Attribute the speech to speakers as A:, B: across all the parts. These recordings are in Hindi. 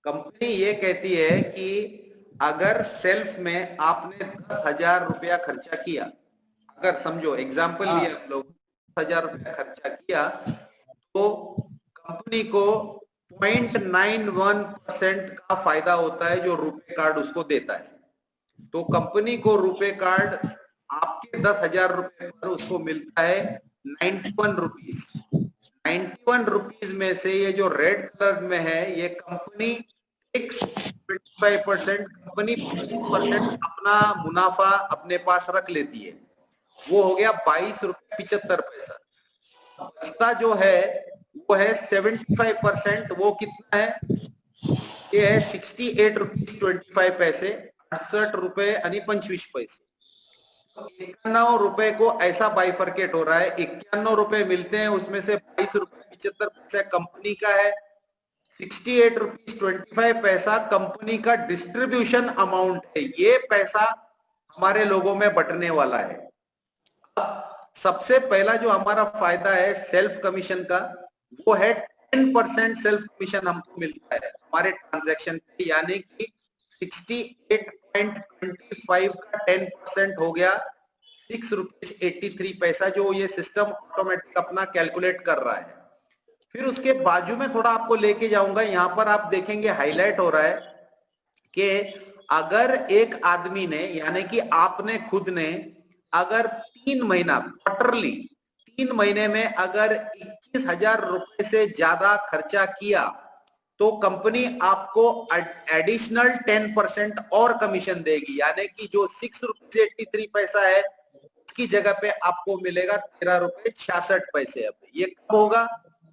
A: कंपनी ये कहती है कि अगर सेल्फ में आपने 10,000 रुपया खर्चा किया, अगर समझो एग्जाम्पल
B: हाँ।
A: लिया हम लोग 10,000 रुपया खर्चा किया, तो कंपनी को 0.91% का फायदा होता है जो रुपे कार्ड उसको देता है। तो कंपनी को रुपे कार्ड आपके 10,000 रुपए पर उसको मिलता है 91 रुपीज। 91 रुपीज में से ये जो रेड कलर में है ये कंपनी 25% कंपनी 25% अपना मुनाफा अपने पास रख लेती है। वो हो गया 22 रुपए 75 पैसा। बचता जो है वो है 75%। वो कितना है? ये है 68 रुपीज 25 पैसे, 68 रुपए यानी 25 पैसे। 91 रुपए को ऐसा बाइफरकेट हो रहा है, 91 रुपए मिलते हैं, उसमें से 22 रुपए 75 पैसे कंपनी का है, 68 रुपीज 25 पैसा कंपनी का डिस्ट्रीब्यूशन अमाउंट है। ये पैसा हमारे लोगों में बंटने वाला है। सबसे पहला जो हमारा फायदा है सेल्फ कमीशन का, वो है 10% सेल्फ कमीशन हमको मिलता है हमारे ट्रांजैक्शन पे, यानी कि 68.25 का 10% हो गया 6 रुपीज 83 पैसा, जो ये सिस्टम ऑटोमेटिक अपना कैलकुलेट कर रहा है। फिर उसके बाजू में थोड़ा आपको लेके जाऊंगा, यहां पर आप देखेंगे हाईलाइट हो रहा है कि अगर एक आदमी ने, यानी कि आपने खुद ने अगर 3 महीना क्वार्टरली 3 महीने में अगर 21,000 रुपए से ज्यादा खर्चा किया, तो कंपनी आपको एडिशनल 10% और कमीशन देगी, यानी कि जो 6 रुपीज 83 पैसा है उसकी जगह पे आपको मिलेगा 13 रुपए 66 पैसे। अब ये कब होगा?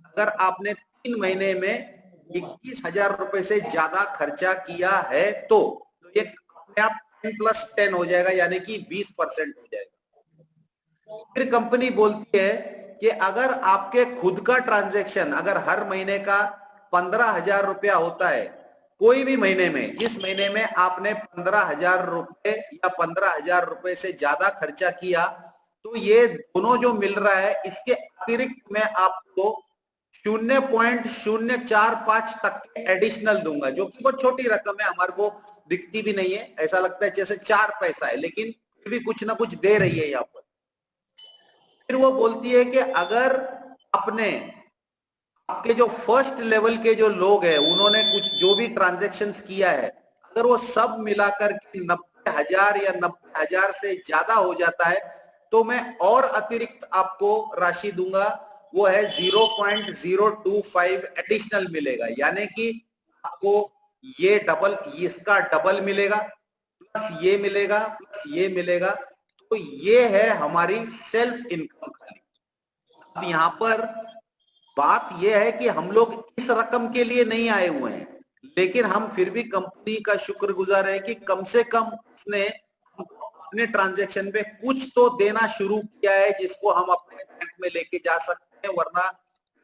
A: अगर आपने 3 महीने में 21,000 रुपए से ज्यादा खर्चा किया है तो ये अपने आप 10+10 हो जाएगा, यानी कि 20% हो जाएगा। फिर कंपनी बोलती है कि अगर आपके खुद का ट्रांजैक्शन अगर हर महीने का 15,000 रुपया होता है, कोई भी महीने में, जिस महीने में आपने 15,000 रुपए या 15,000 रुपए से ज्यादा खर्चा किया, तो ये दोनों जो मिल रहा है इसके अतिरिक्त मैं आपको 0.045% एडिशनल दूंगा, जो कि बहुत छोटी रकम है, हमारे को दिखती भी नहीं है, ऐसा लगता है जैसे 4 पैसा है, लेकिन फिर भी कुछ ना कुछ दे रही है यहाँ पर। फिर वो बोलती है कि अगर आपके जो फर्स्ट लेवल के जो लोग हैं उन्होंने कुछ जो भी ट्रांजैक्शंस किया है, अगर वो सब मिलाकर के 90,000 या 90,000 से ज्यादा हो जाता है, तो मैं और अतिरिक्त आपको राशि दूंगा, वो है 0.025 एडिशनल मिलेगा, यानी कि आपको ये डबल, इसका डबल मिलेगा, प्लस ये मिलेगा, प्लस ये मिलेगा। तो ये है हमारी सेल्फ इनकम खाली। अब यहाँ पर बात यह है कि हम लोग इस रकम के लिए नहीं आए हुए हैं, लेकिन हम फिर भी कंपनी का शुक्रगुजार है कि कम से कम उसने अपने ट्रांजैक्शन पे कुछ तो देना शुरू किया है, जिसको हम अपने बैंक में लेके जा सकते हैं, वरना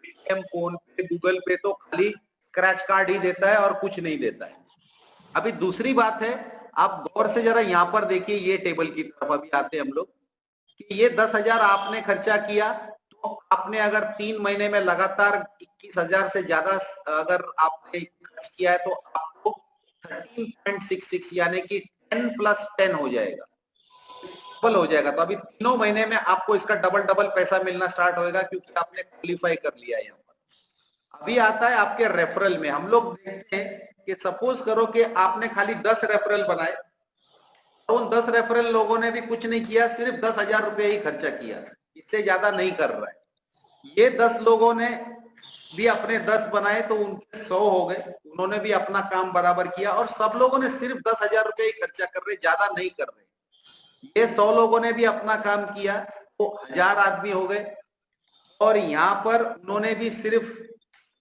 A: पेटीएम, फोन पे, गूगल पे तो खाली स्क्रैच कार्ड ही देता है और कुछ नहीं देता है। अभी दूसरी बात है, आप गौर से जरा यहाँ पर देखिए, ये टेबल की तरफ अभी आते हैं हम लोग, कि ये 10,000 आपने खर्चा किया, तो आपने अगर 3 महीने में लगातार 21,000 से ज्यादा अगर आपने खर्च किया है, तो आपको 13.66 यानी कि 10+10 हो जाएगा, डबल हो जाएगा। तो अभी तीनों महीने में आपको इसका डबल डबल पैसा मिलना स्टार्ट होएगा, क्योंकि आपने क्वालिफाई कर लिया है यहाँ पर। अभी आता है आपके रेफरल में। हम लोग देखते हैं कि सपोज करो कि आपने खाली 10 रेफरल बनाए, तो उन 10 रेफरल लोगों ने भी कुछ नहीं किया, सिर्फ 10,000 रुपए ही खर्चा किया, इससे ज्यादा नहीं कर रहा है। ये 10 लोगों ने भी अपने 10 बनाए तो उनके 100 हो गए, उन्होंने भी अपना काम बराबर किया, और सब लोगों ने सिर्फ 10,000 रुपए ही खर्चा कर रहे, ज्यादा नहीं कर रहे। ये 100 लोगों ने भी अपना काम किया तो 1000 आदमी हो गए, और यहाँ पर उन्होंने भी सिर्फ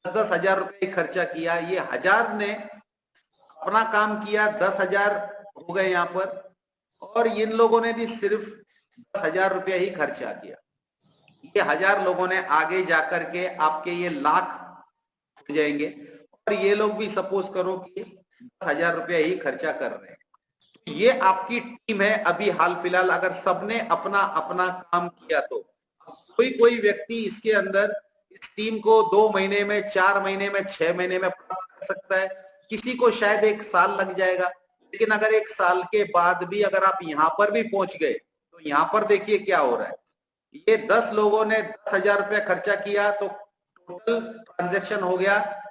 A: 10,000 रुपए ही खर्चा किया। ये 1000 ने अपना काम किया, 10,000 हो गए यहाँ पर, और इन लोगों ने भी सिर्फ 10,000 रुपया ही खर्चा किया। ये 1000 लोगों ने आगे जाकर के आपके ये लाख हो जाएंगे, और ये लोग भी सपोज करो कि 10,000 रुपया ही खर्चा कर रहे हैं। तो ये आपकी टीम है अभी हाल फिलहाल, अगर सबने अपना अपना काम किया तो कोई व्यक्ति इसके अंदर इस टीम को 2 महीने में, 4 महीने में, 6 महीने में प्राप्त कर सकता है, किसी को शायद 1 साल लग जाएगा, लेकिन अगर 1 साल के बाद भी अगर आप यहाँ पर भी पहुंच गए तो यहाँ पर देखिए क्या हो रहा है। ये 10 लोगों ने 10,000 रुपया खर्चा किया तो टोटल ट्रांजैक्शन हो गया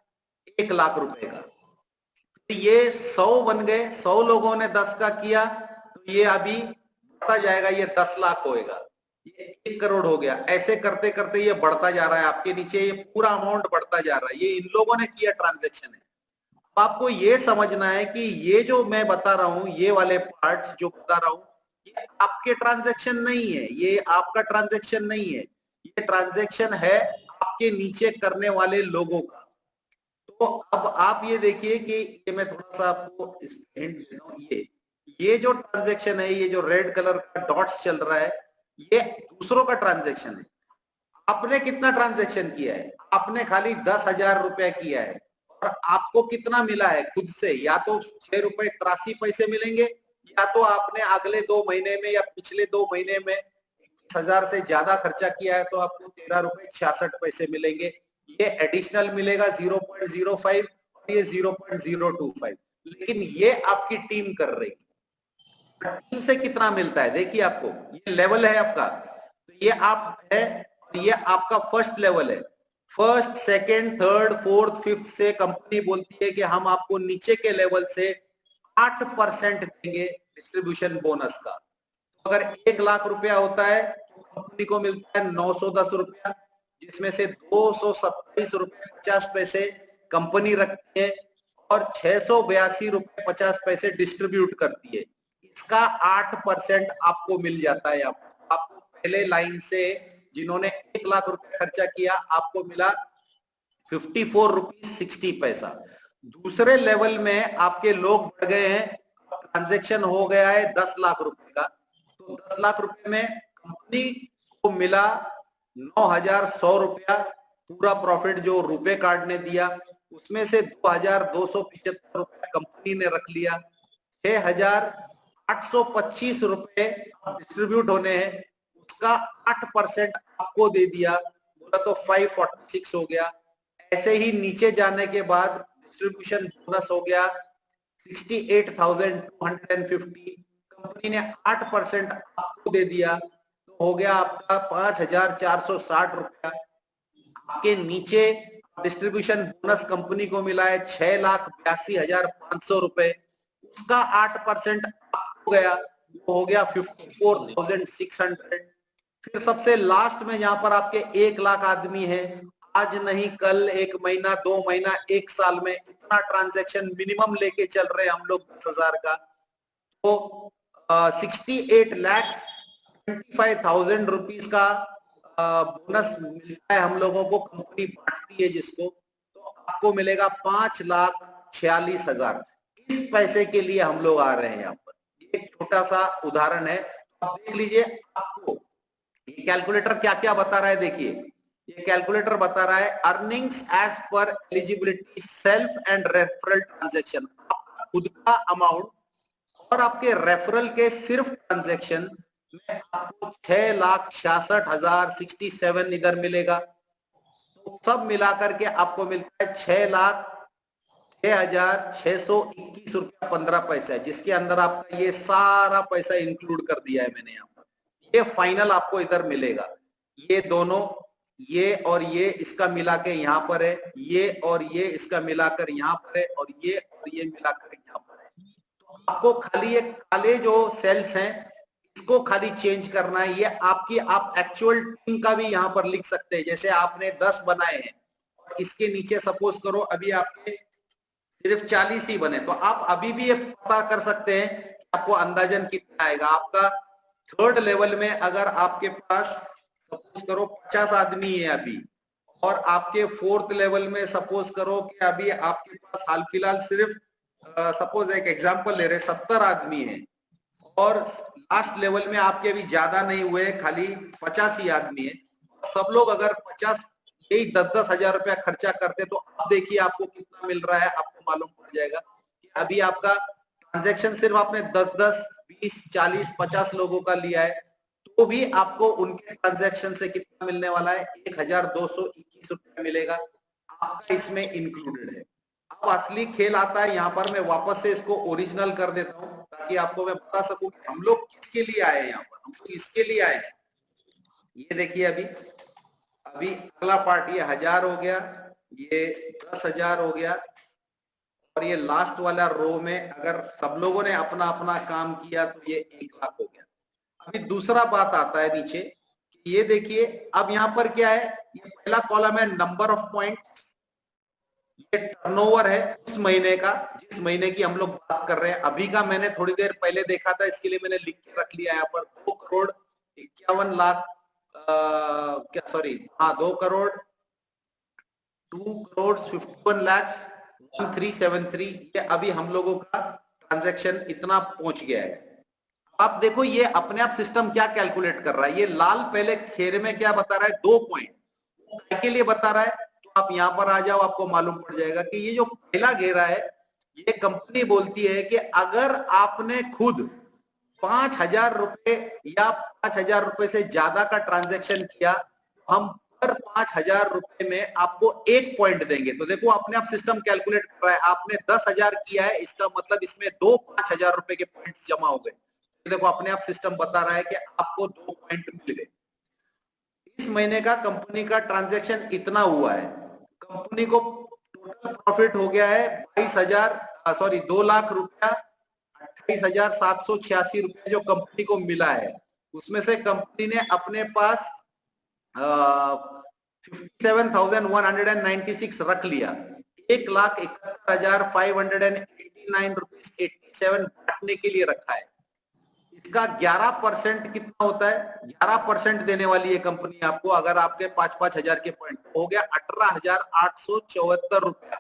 A: 1 लाख रुपए का। तो ये 100 बन गए, 100 लोगों ने 10 का किया तो ये अभी बढ़ता जाएगा, ये 10 लाख होएगा, ये 1 करोड़ हो गया। ऐसे करते करते ये बढ़ता जा रहा है, आपके नीचे ये पूरा अमाउंट बढ़ता जा रहा है। ये इन लोगों ने किया ट्रांजैक्शन है। आपको ये समझना है कि ये जो मैं बता रहा हूं, ये वाले पार्ट्स जो बता रहा हूं, ये आपके ट्रांजैक्शन नहीं है, ये आपका ट्रांजैक्शन नहीं है, ये ट्रांजैक्शन है आपके नीचे करने वाले लोगों का। तो अब आप ये देखिए कि ये मैं थोड़ा सा आपको हिंट दे रहा हूं, ये जो ट्रांजैक्शन है, ये जो रेड कलर का डॉट्स चल रहा है, ये दूसरों का ट्रांजैक्शन है। आपने कितना ट्रांजैक्शन किया है? आपने खाली 10,000 रुपया किया है और आपको कितना मिला है खुद से? या तो 6 रुपए 83 पैसे मिलेंगे, या तो आपने अगले 2 महीने में या पिछले 2 महीने में 21,000 से ज्यादा खर्चा किया है तो आपको 13 रुपए 66 पैसे मिलेंगे। ये एडिशनल मिलेगा 0.05 और ये 0.025, लेकिन ये आपकी टीम कर रही है। टीम से कितना मिलता है देखिए, आपको ये लेवल है आपका, तो ये आप है, ये आपका फर्स्ट लेवल है। First, second, third, fourth, fifth से कंपनी बोलती है कि हम आपको नीचे के लेवल से 8% देंगे डिस्ट्रीब्यूशन बोनस का। तो अगर 1 लाख रुपया होता है तो कंपनी को मिलता है 910 रुपया, जिसमें से 227 रुपए 50 पैसे कंपनी रखती है और 682 रुपए 50 पैसे डिस्ट्रीब्यूट करती है। इसका 8% आपको मिल जाता है। आपको पहले लाइन से जिन्होंने 1 लाख रुपए खर्चा किया, आपको मिला 54 रुपीज 60 पैसा। दूसरे लेवल में आपके लोग बढ़ गए हैं, ट्रांजैक्शन हो गया है 10 लाख रुपए का, तो 10 लाख रुपए में कंपनी को मिला 9,100 रुपया पूरा प्रॉफिट जो रुपए कार्ड ने दिया, उसमें से 2,275 रुपया कंपनी ने रख लिया, 6,825 रुपए डिस्ट्रीब्यूट होने हैं, उसका 8% आपको दे दिया, बोला तो 546 हो गया। ऐसे ही नीचे जाने के बाद डिस्ट्रीब्यूशन बोनस हो गया 68,250, कंपनी ने 8% आपको दे दिया, तो हो गया आपका 5,460 रुपया। आपके नीचे डिस्ट्रीब्यूशन बोनस कंपनी को मिला है 6,82,500 रुपए, उसका 8% आपको गया, वो हो गया 54,600। फिर सबसे लास्ट में जहां पर आपके 1 लाख आदमी है, आज नहीं कल, 1 महीना 2 महीना 1 साल में इतना ट्रांजैक्शन मिनिमम लेके चल रहे हैं हम लोग 10,000 का, तो 68,25,000 रुपीज का बोनस मिलता है हम लोगों को, कंपनी बांटती है जिसको, तो आपको मिलेगा 5,46,000। इस पैसे के लिए हम लोग आ रहे हैं यहाँ पर। एक छोटा सा उदाहरण है, आप देख लीजिए। आपको ये कैलकुलेटर क्या क्या बता रहा है, देखिए ये कैलकुलेटर बता रहा है earnings as per eligibility self and referral transaction, आपका खुद का अमाउंट और आपके रेफरल के सिर्फ ट्रांजैक्शन में आपको 6,66,067 इधर मिलेगा, तो सब मिलाकर के आपको मिलता है 6,06,621 रुपया 15 पैसा, जिसके अंदर आपका ये सारा पैसा इंक्लूड कर दिया है मैंने यहाँ पर। ये फाइनल आपको इधर मिलेगा, ये दोनों, ये और ये इसका मिला के यहाँ पर है, ये और ये इसका मिलाकर यहाँ पर है, और ये मिलाकर यहाँ पर है। तो आपको खाली ये काले जो सेल्स हैं इसको खाली चेंज करना है। ये आपकी, आप एक्चुअल टीम का भी यहाँ पर लिख सकते हैं। जैसे आपने 10 बनाए हैं और इसके नीचे सपोज करो अभी आपके सिर्फ 40 ही बने, तो आप अभी भी ये पता कर सकते हैं कि आपको अंदाजन कितना आएगा। आपका थर्ड लेवल में अगर आपके पास सपोज करो 50 आदमी है अभी, और आपके फोर्थ लेवल में सपोज करो कि अभी आपके पास हाल फिलहाल सिर्फ सपोज एक एग्जांपल ले रहे 70 आदमी है, और लास्ट लेवल में आपके अभी ज्यादा नहीं हुए, खाली 50 ही आदमी है। सब लोग अगर 50 यही 10-10 हजार रुपया खर्चा करते तो आप देखिए आपको कितना मिल रहा है, आपको मालूम पड़ जाएगा कि अभी आपका ट्रांजैक्शन सिर्फ आपने 10-10, 20, 40, 50 लोगों का लिया है, तो भी आपको उनके ट्रांजैक्शन से कितना मिलने वाला है, 1,221 रुपया मिलेगा, आपका इसमें इंक्लूडेड है। अब अब असली खेल आता है, यहाँ पर मैं वापस से इसको ओरिजिनल कर देता हूँ ताकि आपको मैं बता सकूं कि हम लोग किसके लिए आए हैं। यहाँ पर हम लोग इसके लिए आए हैं। ये देखिए अभी अभी अगला पार्ट ये 1000 हो गया, ये 10,000 हो गया, और ये लास्ट वाला रो में अगर सब लोगों ने अपना अपना काम किया तो ये 1 लाख हो गया। अभी दूसरा बात आता है नीचे, ये देखिए अब यहाँ पर क्या है, ये पहला कॉलम है नंबर ऑफ पॉइंट, ये टर्नओवर है उस महीने का जिस महीने की हम लोग बात कर रहे हैं। अभी का मैंने थोड़ी देर पहले देखा था, इसके लिए मैंने लिख के रख लिया यहाँ पर 2,51,00,000 क्या सॉरी हाँ 2,51,1373 ये अभी हम लोगों का ट्रांजैक्शन इतना पहुंच गया है। आप देखो ये अपने आप सिस्टम क्या कैलकुलेट कर रहा है। ये लाल पहले घेरे में क्या बता रहा है, 2 पॉइंट के लिए बता रहा है। तो आप यहाँ पर आ जाओ, आपको मालूम पड़ जाएगा कि ये जो पहला घेरा है, ये कंपनी बोलती है कि अगर आपने खुद 5,000 रुपए या 5,000 रुपए से ज्यादा का ट्रांजैक्शन किया, हम पर 5,000 रुपए में आपको 1 पॉइंट देंगे। तो देखो अपने आप सिस्टम कैलकुलेट कर रहा है, आपने 10,000 किया है, इसका मतलब इसमें 2 5,000 रुपए के पॉइंट्स जमा हो गए। देखो अपने आप सिस्टम बता रहा है कि आपको 2 पॉइंट मिल गए। इस महीने का कंपनी का ट्रांजैक्शन इतना हुआ है, कंपनी को टोटल प्रॉफिट हो गया है 2 लाख रुपया 28,786 रुपया जो कंपनी को मिला है। उसमें से कंपनी ने अपने पास 57,196 रख लिया। 1,71,589 रुपीज 87 बांटने के लिए रखा है। इसका 11% कितना होता है, 11% देने वाली है कंपनी आपको अगर आपके 5-5 हजार के पॉइंट हो गया 18,874 रुपया।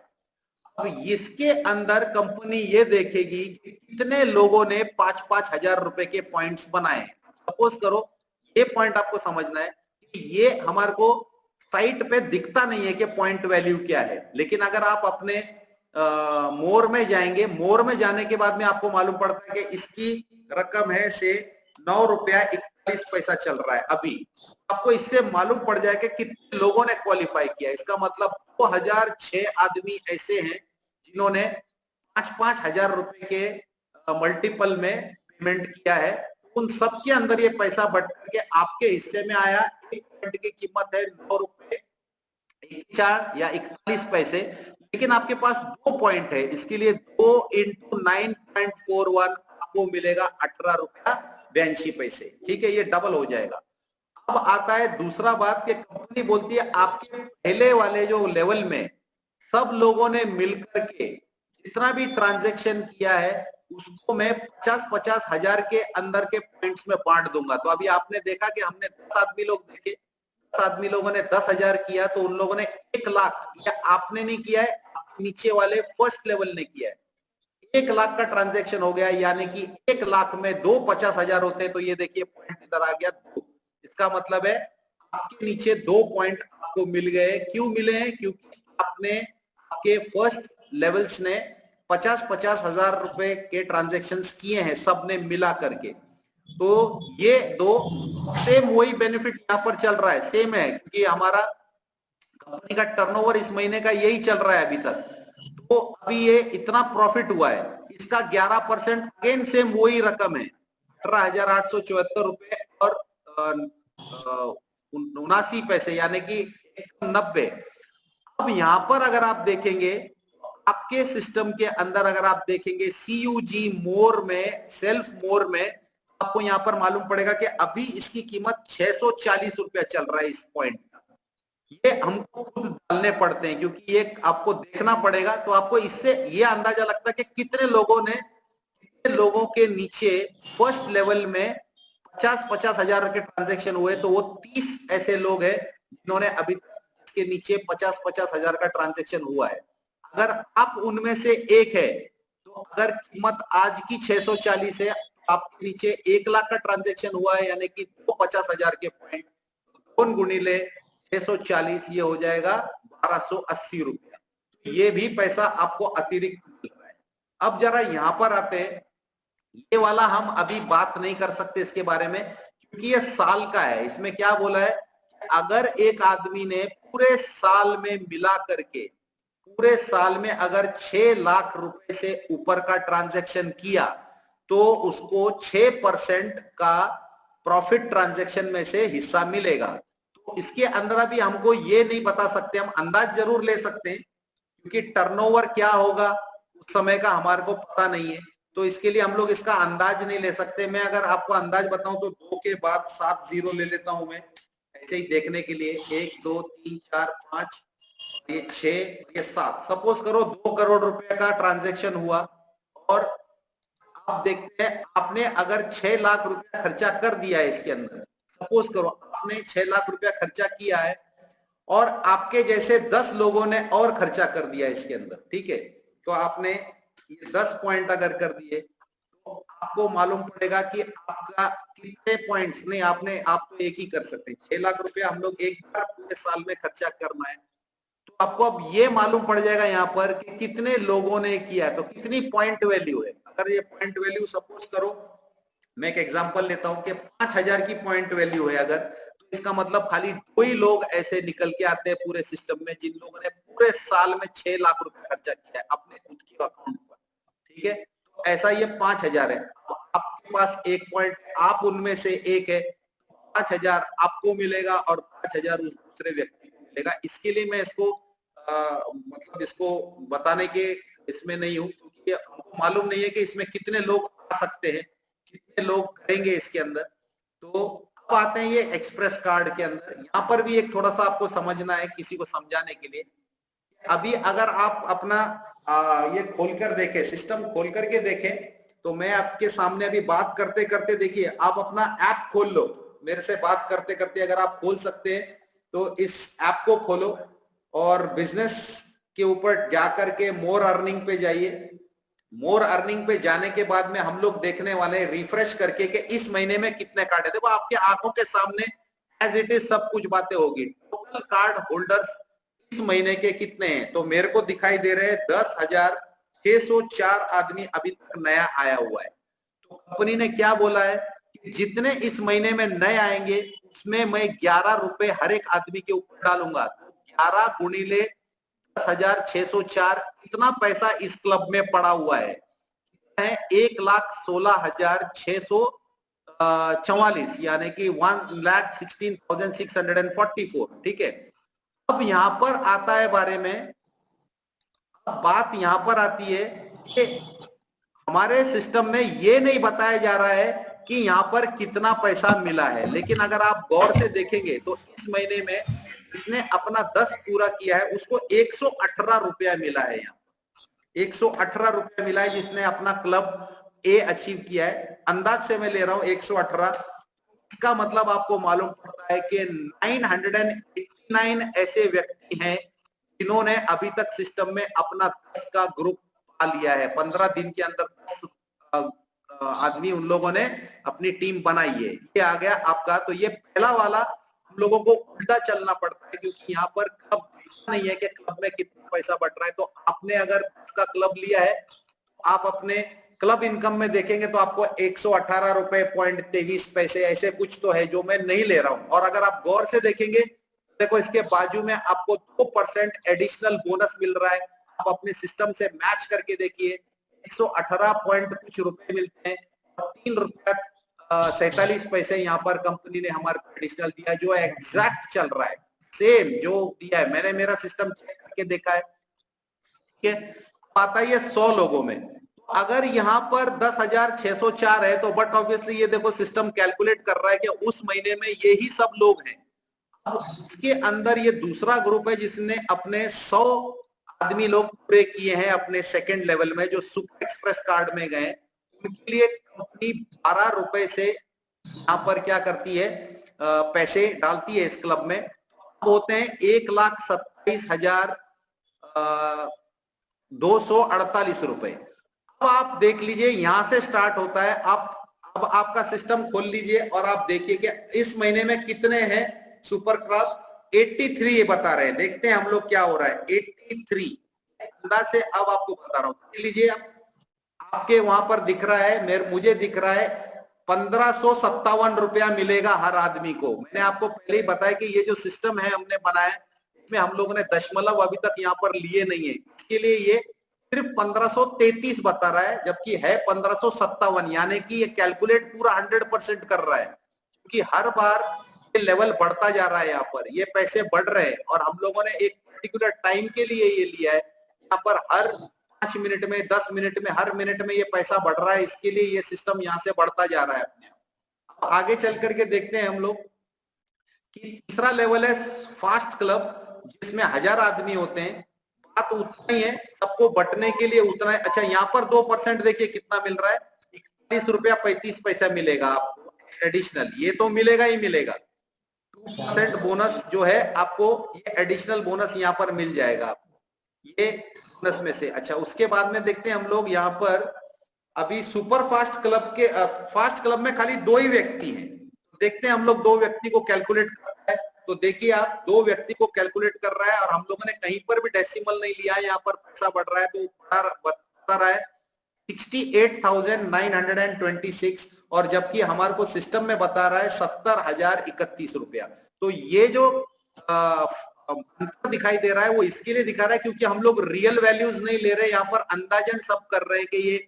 A: अब इसके अंदर कंपनी ये देखेगी कि कितने लोगों ने 5-5 हजार रुपए के पॉइंट्स बनाए। सपोज करो ये पॉइंट आपको समझना है कि ये हमारे को साइट पे दिखता नहीं है कि पॉइंट वैल्यू क्या है, लेकिन अगर आप अपने मोर में जाएंगे, मोर में जाने के बाद में आपको मालूम पड़ता है कि इसकी रकम है से 9 रुपया 41 पैसा चल रहा है। अभी आपको इससे मालूम पड़ जाएगा कि कितने लोगों ने क्वालिफाई किया। इसका मतलब 2006 आदमी ऐसे हैं जिन्होंने 5-5 हजार रुपए के मल्टीपल में पेमेंट किया है। उन सबके अंदर ये पैसा बढ़ करके आपके हिस्से में आया। एक पॉइंट की कीमत है 9 रुपए 4 या 41 पैसे, लेकिन आपके पास 2 पॉइंट है, इसके लिए 2 इंटू 9.41 आपको मिलेगा 18 रुपया 82 पैसे। ठीक है, ये डबल हो जाएगा। अब आता है दूसरा बात कि कंपनी बोलती है आपके पहले वाले जो लेवल में सब लोगों ने मिलकर के जितना भी ट्रांजैक्शन किया है उसको मैं 50-50 हजार के अंदर के पॉइंट्स में बांट दूंगा। तो अभी आपने देखा कि हमने 10 आदमी लोग देखे, 10 आदमी लोगों ने 10,000 किया, तो उन लोगों ने 1 लाख, या आपने नहीं किया है, नीचे वाले फर्स्ट लेवल ने किया है, 1 लाख का ट्रांजैक्शन हो गया। यानी कि 1 लाख में 2 50,000 होते हैं, तो ये देखिए पॉइंट इधर आ गया 2। इसका मतलब है आपके नीचे 2 पॉइंट आपको मिल गए। क्यों मिले हैं? क्योंकि आपने आपके फर्स्ट लेवल्स ने 50-50 हजार रुपए के ट्रांजैक्शन किए हैं सबने मिला करके। तो ये 2 सेम वही बेनिफिट यहाँ पर चल रहा है, सेम है, क्योंकि हमारा कंपनी का टर्नओवर इस महीने का यही चल रहा है अभी तक। तो अभी ये इतना प्रॉफिट हुआ है, इसका 11% अगेन सेम वही रकम है 18,874 रुपए और 79 पैसे, यानी कि 90। अब यहां पर अगर आप देखेंगे आपके सिस्टम के अंदर, अगर आप देखेंगे CUG मोर में, सेल्फ मोर में, आपको यहां पर मालूम पड़ेगा कि अभी इसकी कीमत 640 रुपया चल रहा है इस पॉइंट का। ये हमको खुद डालने पड़ते हैं क्योंकि ये आपको देखना पड़ेगा। तो आपको इससे ये अंदाजा लगता है कि कितने लोगों के नीचे फर्स्ट लेवल में 50-50 हजार के ट्रांजैक्शन हुए। तो वो 30 ऐसे लोग हैं जिन्होंने अभी तक इसके नीचे 50-50 हजार का ट्रांजैक्शन हुआ है। अगर आप उनमें से एक है, तो अगर कीमत आज की 640 है, आपके नीचे 1 लाख का ट्रांजैक्शन हुआ है, यानी कि 50,000 के पॉइंट 2 गुणिले 640, ये हो जाएगा 1280 रुपया। ये भी पैसा आपको अतिरिक्त मिल रहा है। अब जरा यहां पर आते हैं, ये वाला हम अभी बात नहीं कर सकते इसके बारे में क्योंकि ये साल का है। इसमें क्या बोला है, अगर एक आदमी ने पूरे साल में मिला करके पूरे साल में अगर 6 लाख रुपए से ऊपर का ट्रांजैक्शन किया तो उसको 6% का प्रॉफिट ट्रांजैक्शन में से हिस्सा मिलेगा। तो इसके अंदर अभी हमको ये नहीं बता सकते, हम अंदाज जरूर ले सकते हैं क्योंकि टर्नओवर क्या होगा उस समय का हमारे को पता नहीं है, तो इसके लिए हम लोग इसका अंदाज नहीं ले सकते। मैं अगर आपको अंदाज बताऊं तो 2 के बाद 7 जीरो ले लेता हूं मैं, ऐसे ही देखने के लिए। 1 2 3 4 5, ये 6, ये 7। सपोज करो 2 करोड़ रुपए का ट्रांजैक्शन हुआ और आप देखते हैं आपने अगर 6 लाख रुपया खर्चा कर दिया है इसके अंदर। सपोज करो आपने 6 लाख रुपया खर्चा किया है और आपके जैसे 10 लोगों ने और खर्चा कर दिया इसके अंदर, ठीक है। तो आपने ये 10 पॉइंट अगर कर दिए तो आपको मालूम पड़ेगा कि आपका कितने पॉइंट्स नहीं, आप तो एक ही कर सकते हैं। 6 लाख रुपया हम लोग एक बार पूरे साल में खर्चा करना है, तो आपको अब ये मालूम पड़ जाएगा यहाँ पर कि कितने लोगों ने किया, तो कितनी पॉइंट वैल्यू है। अगर ये पॉइंट वैल्यू सपोज करो, मैं एक एग्जांपल लेता हूं कि 5000 की पॉइंट वैल्यू है अगर, तो इसका मतलब खाली 2 ही लोग ऐसे निकल के आते हैं पूरे सिस्टम में जिन लोगों ने पूरे साल में 6 लाख रुपए खर्चा किया है अपने खुद के अकाउंट पर, ठीक है। तो ऐसा ये 5000 है, आपके पास 1 पॉइंट, आप उनमें से एक है, 5000 आपको मिलेगा और 5000 उस दूसरे व्यक्ति को मिलेगा। इसके लिए मैं इसको मतलब इसको बताने के इसमें नहीं हूं क्योंकि हमको मालूम नहीं है कि इसमें कितने लोग आ सकते हैं, कितने लोग करेंगे इसके अंदर। तो अब आते हैं ये एक्सप्रेस कार्ड के अंदर। यहाँ पर भी एक थोड़ा सा आपको समझना है किसी को समझाने के लिए। अभी अगर आप अपना ये खोलकर देखें, सिस्टम खोल करके देखें, तो मैं आपके सामने अभी बात करते करते, देखिए आप अपना ऐप खोल लो, मेरे से बात करते करते अगर आप खोल सकते हैं तो इस ऐप को खोलो और बिजनेस के ऊपर जाकर के मोर अर्निंग पे जाइए। मोर अर्निंग पे जाने के बाद में हम लोग देखने वाले रिफ्रेश करके कि इस महीने में कितने कार्ड है। देखो आपके आंखों के सामने एज इट इज सब कुछ बातें होगी। टोटल कार्ड होल्डर्स इस महीने के कितने हैं, तो मेरे को दिखाई दे रहे हैं 10,604 आदमी अभी तक नया आया हुआ है। तो कंपनी ने क्या बोला है कि जितने इस महीने में नए आएंगे उसमें मैं 11 रुपए हर एक आदमी के ऊपर डालूंगा। तो 11 गुणिले 10,604, इतना पैसा इस क्लब में पड़ा हुआ है 1,16,644, यानी कि 1,16,644, ठीक है। अब यहां पर आता है बारे में, अब बात यहां पर आती है कि हमारे सिस्टम में ये नहीं बताया जा रहा है कि यहां पर कितना पैसा मिला है, लेकिन अगर आप गौर से देखेंगे तो इस महीने में इसने अपना 10 पूरा किया है, उसको 118 रुपया मिला है। यहाँ 118 रुपया मिला है जिसने अपना क्लब ए अचीव किया है। अंदाज से मैं ले रहा हूं 118, इसका मतलब आपको मालूम पड़ता है कि 989 ऐसे व्यक्ति हैं जिन्होंने अभी तक सिस्टम में अपना 10 का ग्रुप पा लिया है। 15 दिन के अंदर 10 आदमी उन लोगों ने अपनी टीम बनाई है। ये आ गया आपका। तो ये पहला वाला हम लोगों को उल्टा चलना पड़ता है क्योंकि यहाँ पर क्लब नहीं है कि क्लब में कितना पैसा बढ़ रहा है। तो आपने अगर इसका क्लब लिया है, आप अपने क्लब इनकम में देखेंगे तो आपको 118 रुपए पॉइंट 23 पैसे ऐसे कुछ तो है जो मैं नहीं ले रहा हूं। और अगर आप गौर से देखेंगे देखो इसके बाजू में आपको 2% एडिशनल बोनस मिल रहा है। आप अपने सिस्टम से मैच करके देखिए, 118 पॉइंट कुछ रुपए मिलते हैं और 3 रुपया 47 पैसे यहाँ पर कंपनी ने हमारे एडिशनल दिया, जो एग्जैक्ट चल रहा है, सेम जो दिया है। मैंने मेरा सिस्टम चेक करके देखा है, ठीक है। आता है 100 लोगों में, अगर यहाँ पर 10,604 है तो बट ऑब्वियसली ये देखो सिस्टम कैलकुलेट कर रहा है कि उस महीने में ये ही सब लोग हैं। अब इसके अंदर ये दूसरा ग्रुप है जिसने अपने 100 आदमी लोग पूरे किए हैं अपने सेकंड लेवल में, जो सुपर एक्सप्रेस कार्ड में गए। उनके लिए कंपनी 12 रुपए से यहाँ पर क्या करती है, पैसे डालती है इस क्लब में। होते हैं 1,27,248 रुपए। अब आप देख लीजिए यहां से स्टार्ट होता है। आप अब आपका सिस्टम खोल लीजिए और आप देखिए कि इस महीने में कितने हैं सुपर क्लब। 83 ये बता रहे हैं। देखते हैं हम लोग क्या हो रहा है। 83 अंदाज से अब आपको बता रहा हूं, देख लीजिए आपके वहां पर दिख रहा है, मुझे दिख रहा है 1557 रुपया मिलेगा हर आदमी को। मैंने आपको पहले ही बताया कि ये जो सिस्टम है हमने बनाया, इसमें हम लोगों ने दशमलव अभी तक यहाँ पर लिए नहीं है, इसके लिए ये सिर्फ 1533 बता रहा है, जबकि है 1557, यानी कि ये कैलकुलेट पूरा 100% कर रहा है, क्योंकि हर बार ये लेवल बढ़ता जा रहा है, यहाँ पर ये पैसे बढ़ रहे हैं और हम लोगों ने एक पर्टिकुलर टाइम के लिए ये लिया है। यहाँ पर हर 5 मिनट में, 10 मिनट में, हर मिनट में ये पैसा बढ़ रहा है, इसके लिए ये सिस्टम यहाँ से बढ़ता जा रहा है अपने आप। आगे चल करके देखते हैं हम लोग कि तीसरा लेवल है फास्ट क्लब, जिसमें 1000 आदमी होते हैं। बात उतना ही है, सबको बंटने के लिए उतना है। अच्छा, यहाँ पर 2% देखिए कितना मिल रहा है, 41 रुपया 35 पैसा मिलेगा आपको एडिशनल, ये तो मिलेगा ही मिलेगा। 2% बोनस जो है आपको, ये एडिशनल बोनस यहाँ पर मिल जाएगा आपको, ये बोनस में से। अच्छा, उसके बाद में देखते हैं हम लोग यहाँ पर अभी सुपर फास्ट क्लब के, फास्ट क्लब में खाली 2 ही व्यक्ति हैं। देखते हैं हम लोग 2 व्यक्ति को कैलकुलेट करता है, तो देखिए आप 2 व्यक्ति को कैलकुलेट कर रहा है और हम लोगों ने कहीं पर भी डेसिमल नहीं लिया है, यहाँ पर पैसा बढ़ रहा है तो बता रहा है 68,926, और जबकि हमारे को सिस्टम में बता रहा है 70,031 रुपया। तो ये जो दिखाई दे रहा है वो इसके लिए दिखा रहा है क्योंकि हम लोग रियल वैल्यूज नहीं ले रहे, यहाँ पर अंदाजन सब कर रहे हैं कि ये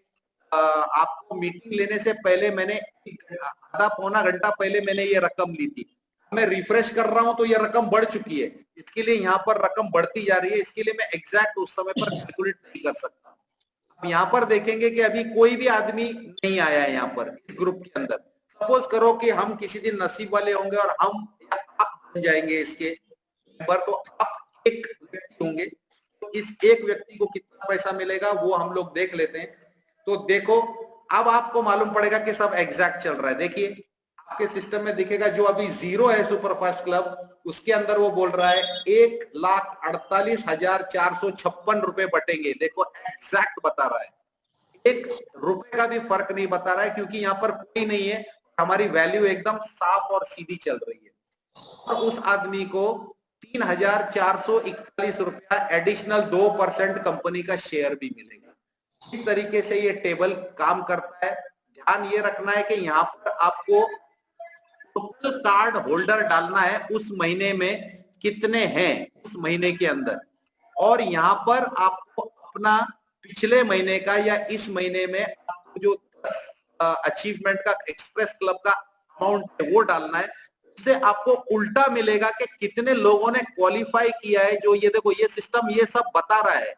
A: आपको मीटिंग लेने से पहले मैंने आधा पौना घंटा पहले मैंने ये रकम ली थी, मैं रिफ्रेश कर रहा हूं तो ये रकम बढ़ चुकी है, इसके लिए यहाँ पर रकम बढ़ती जा रही है, इसके लिए मैं एग्जैक्ट उस समय पर कैलकुलेट नहीं कर सकता। अब यहाँ पर देखेंगे कि अभी कोई भी आदमी नहीं आया है यहाँ पर इस ग्रुप के अंदर। सपोज करो कि हम किसी दिन नसीब वाले होंगे और हम आप बन जाएंगे इसके मेंबर, तो आप एक व्यक्ति होंगे, तो इस एक व्यक्ति को कितना पैसा मिलेगा वो हम लोग देख लेते हैं। तो देखो, अब आपको मालूम पड़ेगा कि सब एग्जैक्ट चल रहा है। देखिए आपके सिस्टम में दिखेगा जो अभी 0 है सुपरफास्ट क्लब, उसके अंदर वो बोल रहा है 1,48,456 रुपए बटेंगे। देखो एग्जैक्ट बता रहा है, 1 रुपए का भी फर्क नहीं बता रहा है, क्योंकि यहाँ पर कोई नहीं है, हमारी वैल्यू एकदम साफ और सीधी चल रही है। और उस आदमी को 3,441 रुपया एडिशनल 2% कंपनी का शेयर भी मिलेगा। इस तरीके से ये टेबल काम करता है। ध्यान ये रखना है कि यहाँ पर आपको टोटल कार्ड होल्डर डालना है उस महीने में कितने हैं उस महीने के अंदर, और यहाँ पर आपको अपना पिछले महीने का या इस महीने में आपको जो अचीवमेंट का एक्सप्रेस क्लब का अमाउंट है वो डालना है। इससे आपको उल्टा मिलेगा कि कितने लोगों ने क्वालिफाई किया है। जो ये देखो, ये सिस्टम ये सब बता रहा है,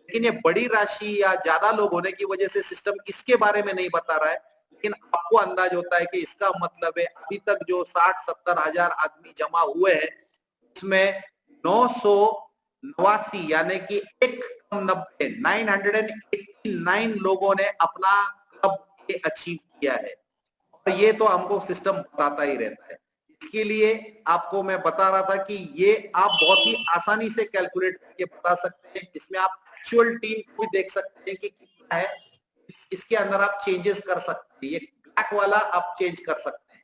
A: लेकिन ये बड़ी राशि या ज्यादा लोग होने की वजह से सिस्टम इसके बारे में नहीं बता रहा है, लेकिन आपको अंदाज होता है कि इसका मतलब है अभी तक जो 60-70 हजार आदमी जमा हुए हैं उसमें 989 यानी कि 989 लोगों ने अपना क्लब अचीव किया है, और ये तो हमको सिस्टम बताता ही रहता है। इसके लिए आपको मैं बता रहा था कि ये आप बहुत ही आसानी से कैलकुलेट करके बता सकते हैं। इसमें आप एक्चुअल टीम को भी देख सकते हैं कि कितना है, इसके अंदर आप चेंजेस कर सकते हैं, ये ब्लैक वाला आप चेंज कर सकते हैं।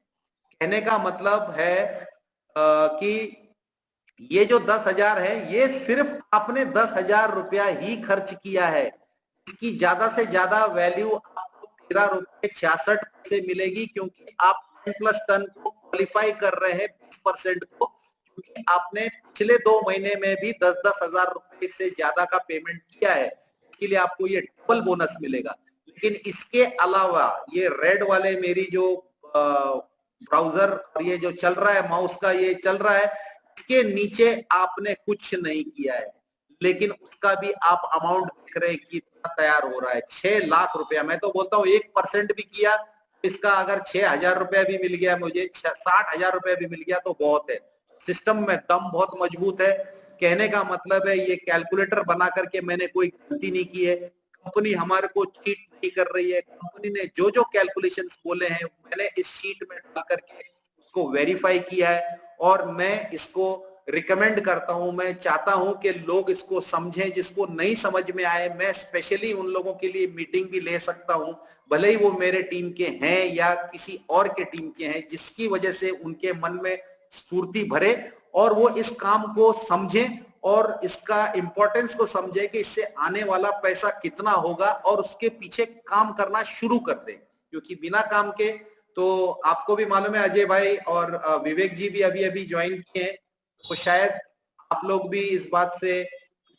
A: कहने का मतलब है कि ये जो 10,000 है ये सिर्फ आपने 10,000 रुपया ही खर्च किया है, इसकी ज्यादा से ज्यादा वैल्यू आपको 13 रुपये 66 पैसे मिलेगी, क्योंकि आप 10+ टन को क्वालिफाई कर रहे हैं 20% को, क्योंकि आपने पिछले 2 महीने में भी 10-10 हजार रुपए से ज्यादा का पेमेंट किया है, इसके लिए आपको ये डबल बोनस मिलेगा। लेकिन इसके अलावा ये रेड वाले मेरी जो ब्राउजर और ये जो चल रहा है माउस का ये चल रहा है, इसके नीचे आपने कुछ नहीं किया है, लेकिन उसका भी आप अमाउंट देख रहे हैं कितना तैयार हो रहा है, 6 लाख रुपया। मैं तो बोलता हूँ 1% भी किया, इसका अगर 6,000 रुपया भी मिल गया, मुझे 60,000 रुपया भी मिल गया तो बहुत है। सिस्टम में दम बहुत मजबूत है। कहने का मतलब है ये कैलकुलेटर बना करके मैंने कोई गलती नहीं की है, कंपनी हमारे को चीट नहीं कर रही है। कंपनी ने जो जो कैलकुलेशंस बोले हैं मैंने इस शीट में डाल करके उसको वेरीफाई किया है, और मैं इसको रिकमेंड करता हूं। मैं चाहता हूं कि लोग इसको समझें, जिसको नहीं समझ में आए मैं स्पेशली उन लोगों के लिए मीटिंग भी ले सकता हूं, भले ही वो मेरे टीम के हैं या किसी और के टीम के हैं, जिसकी वजह से उनके मन में स्फूर्ति भरे और वो इस काम को समझें और इसका इंपॉर्टेंस को समझे कि इससे आने वाला पैसा कितना होगा, और उसके पीछे काम करना शुरू कर दें। क्योंकि बिना काम के, तो आपको भी मालूम है अजय भाई और विवेक जी भी अभी अभी ज्वाइन किए हैं, तो शायद आप लोग भी इस बात से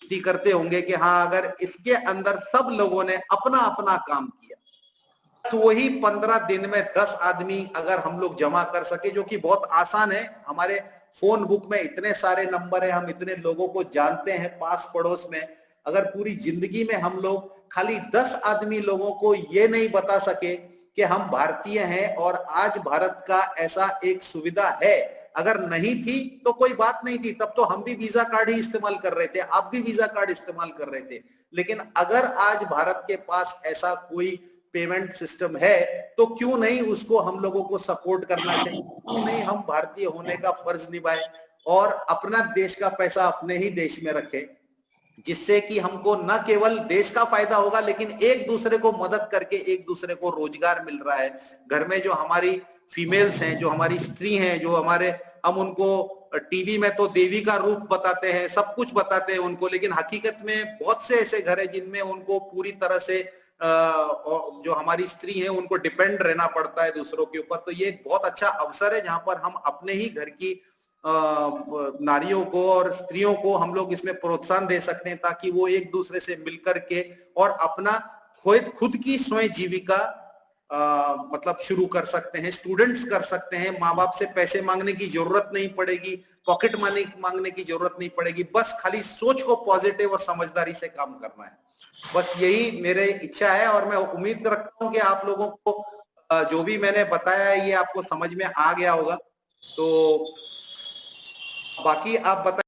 A: पुष्टि करते होंगे कि हाँ, अगर इसके अंदर सब लोगों ने अपना अपना काम किया, वही 15 दिन में 10 आदमी अगर हम लोग जमा कर सके, जो कि बहुत आसान है। हमारे फोन बुक में इतने सारे नंबर है, हम इतने लोगों को जानते हैं पास पड़ोस में। अगर पूरी जिंदगी में हम लोग खाली 10 आदमी लोगों को ये नहीं बता सके कि हम भारतीय हैं और आज भारत का ऐसा एक सुविधा है, अगर नहीं थी तो कोई बात नहीं थी, तब तो हम भी वीजा कार्ड ही इस्तेमाल कर रहे थे, आप भी वीजा कार्ड इस्तेमाल कर रहे थे। लेकिन अगर आज भारत के पास ऐसा कोई पेमेंट सिस्टम है तो क्यों नहीं उसको हम लोगों को सपोर्ट करना चाहिए, क्यों नहीं हम भारतीय होने का फर्ज निभाए और अपना देश का पैसा अपने ही देश में रखें, जिससे कि हमको न केवल देश का फायदा होगा लेकिन एक दूसरे को मदद करके एक दूसरे को रोजगार मिल रहा है। घर में जो हमारी फीमेल्स हैं, जो हमारी स्त्री हैं, जो हमारे, हम उनको टीवी में तो देवी का रूप बताते हैं, सब कुछ बताते हैं उनको, लेकिन हकीकत में बहुत से ऐसे घर हैं जिनमें उनको पूरी तरह से जो हमारी स्त्री है उनको डिपेंड रहना पड़ता है दूसरों के ऊपर। तो ये एक बहुत अच्छा अवसर है जहां पर हम अपने ही घर की नारियों को और स्त्रियों को हम लोग इसमें प्रोत्साहन दे सकते हैं, ताकि वो एक दूसरे से मिलकर के और अपना खुद की स्वयं जीविका मतलब शुरू कर सकते हैं, स्टूडेंट्स कर सकते हैं। माँ बाप से पैसे मांगने की जरूरत नहीं पड़ेगी, पॉकेट मनी मांगने की जरूरत नहीं पड़ेगी, बस खाली सोच को पॉजिटिव और समझदारी से काम करना है। बस यही मेरे इच्छा है और मैं उम्मीद रखता हूँ कि आप लोगों को जो भी मैंने बताया है ये आपको समझ में आ गया होगा। तो बाकी आप बताइए।